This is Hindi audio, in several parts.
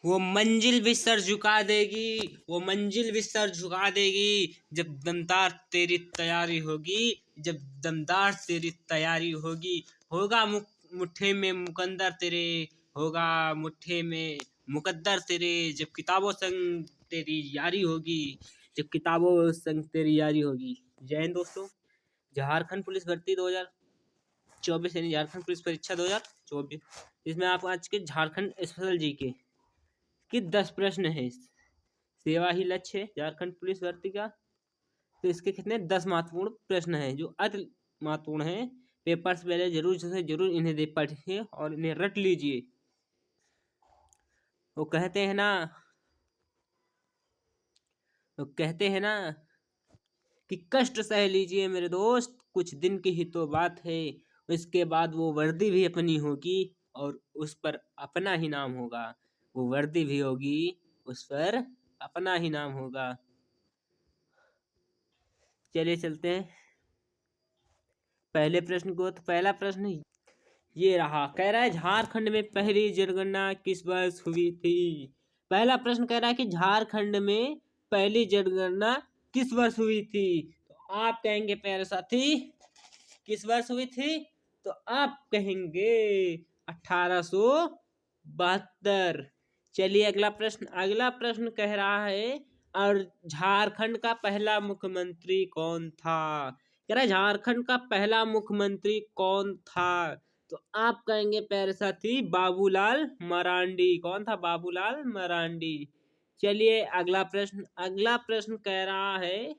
वो मंजिल भी सर झुका देगी, वो मंजिल भी सर झुका देगी, जब दमदार तेरी तैयारी होगी, जब दमदार तेरी तैयारी होगी। होगा मुट्ठे में मुकद्दर तेरे, होगा मुट्ठे में मुकद्दर तेरे, जब किताबों संग तेरी यारी होगी, जब किताबों संग तेरी यारी होगी। जय हिंद दोस्तों। झारखंड पुलिस भर्ती 2024 यानी झारखंड पुलिस परीक्षा 2024, इसमें आप आज के झारखंड स्पेशल जीके कि 10 प्रश्न है। सेवा ही लक्ष्य है झारखंड पुलिस भर्ती का, तो इसके कितने 10 महत्वपूर्ण प्रश्न हैं जो अति महत्वपूर्ण हैं। पेपर से पहले जरूर से जरूर इन्हें देख पढ़िए और इन्हें रट लीजिए। वो कहते हैं ना कि कष्ट सह लीजिए मेरे दोस्त, कुछ दिन की ही तो बात है, इसके बाद वो वर्दी भी अपनी होगी और उस पर अपना ही नाम होगा। वो वर्दी भी होगी, उस पर अपना ही नाम होगा। चलिए चलते हैं पहले प्रश्न को। तो पहला प्रश्न ये रहा, कह रहा है झारखंड में पहली जनगणना किस वर्ष हुई थी। पहला प्रश्न कह रहा है कि झारखंड में पहली जनगणना किस वर्ष हुई थी। तो आप कहेंगे प्यारे साथी किस वर्ष हुई थी, तो आप कहेंगे 1872। चलिए अगला प्रश्न कह रहा है, और झारखंड का पहला मुख्यमंत्री कौन था। कह रहा है झारखंड का पहला मुख्यमंत्री कौन था, तो आप कहेंगे प्यारे साथी बाबूलाल मरांडी। कौन था, बाबूलाल मरांडी। चलिए अगला प्रश्न कह रहा है,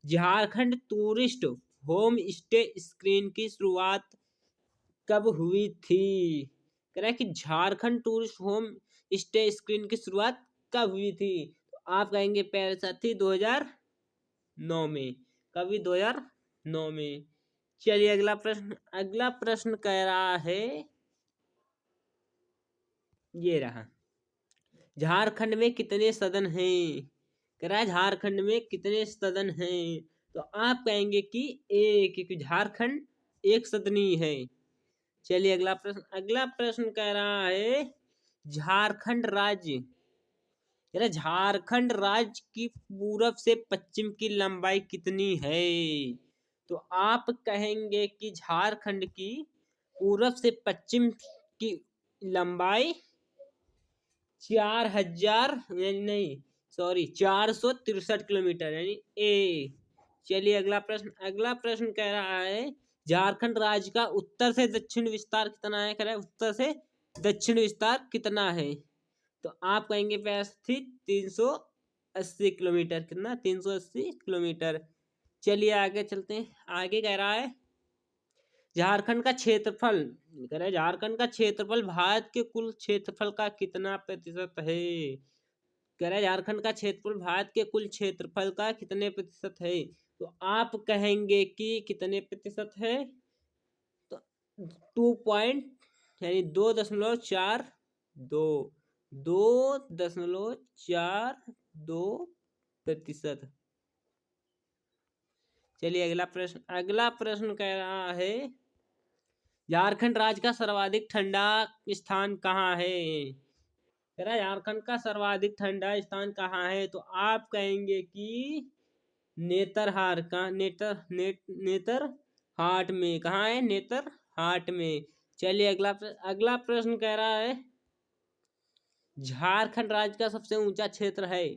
Jharkhand tourist home stay scheme की शुरुआत कब हुई थी। कह रहा है कि Jharkhand tourist home stay scheme की शुरुआत कब हुई थी, तो आप कहेंगे प्यारे साथी 2009 में। कभी 2009 में। चलिए अगला प्रश्न कह रहा है, ये रहा, झारखंड में कितने सदन हैं। कह रहा है झारखंड में कितने सदन हैं, तो आप कहेंगे कि एक, क्योंकि झारखंड एक सदनी है। चलिए अगला प्रश्न कह रहा है, झारखंड राज्य की पूरब से पश्चिम की लंबाई कितनी है। तो आप कहेंगे कि झारखंड की पूरब से पश्चिम की लंबाई 463 किलोमीटर यानी ए। चलिए अगला प्रश्न कह रहा है, झारखंड राज्य का उत्तर से दक्षिण विस्तार कितना है। कह रहा है उत्तर से दक्षिण विस्तार कितना है, तो आप कहेंगे 380 किलोमीटर। कितना, 380 किलोमीटर। चलिए आगे चलते हैं। आगे कह रहा है, झारखंड का क्षेत्रफल, कह रहा है झारखंड का क्षेत्रफल भारत के कुल क्षेत्रफल का कितना प्रतिशत है। कह रहा है झारखंड का क्षेत्रफल भारत के कुल क्षेत्रफल का कितने प्रतिशत है, तो आप कहेंगे कि कितने प्रतिशत है, तो 2.42%। चलिए अगला प्रश्न कह रहा है, झारखंड राज्य का सर्वाधिक ठंडा स्थान कहाँ है। कह रहा है झारखंड का सर्वाधिक ठंडा स्थान कहाँ है, तो आप कहेंगे कि नेतरहाट में। कहाँ है, नेतरहाट में। चलिए अगला प्रश्न कह रहा है, झारखंड राज्य का सबसे ऊंचा क्षेत्र है।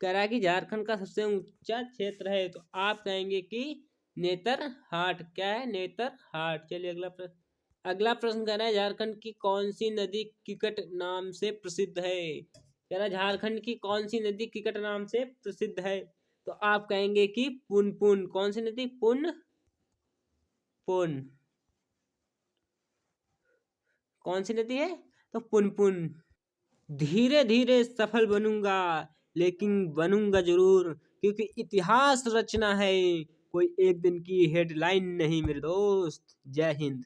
कह रहा है कि झारखंड का सबसे ऊंचा क्षेत्र है, तो आप कहेंगे कि नेतरहाट। क्या है, नेतरहाट। चलिए अगला प्रश्न कह रहा है, झारखंड की कौन सी नदी किकट नाम से प्रसिद्ध है। कह रहा है झारखंड की कौन सी नदी किकट नाम से प्रसिद्ध है, तो आप कहेंगे कि पुनपुन। कौन सी नदी, पुन। कौन सी नदी है, तो पुनपुन। धीरे धीरे सफल बनूंगा, लेकिन बनूंगा जरूर, क्योंकि इतिहास रचना है, कोई एक दिन की हेडलाइन नहीं मेरे दोस्त। जय हिंद।